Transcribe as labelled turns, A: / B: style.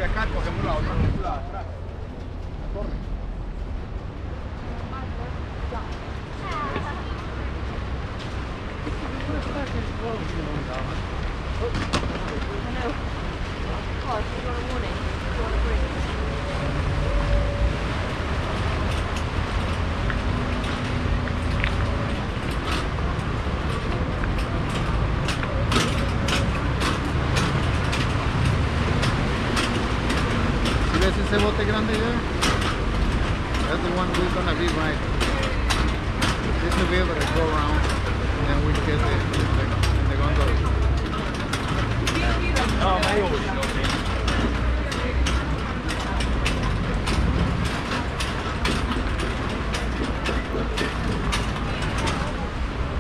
A: hacia acá, cogemos la otra película atrás. Corre.
B: ¿Ves ese bote grande there? That's the one we're gonna be right. This will be able to go around and then we get in the gondola.
A: No, medio.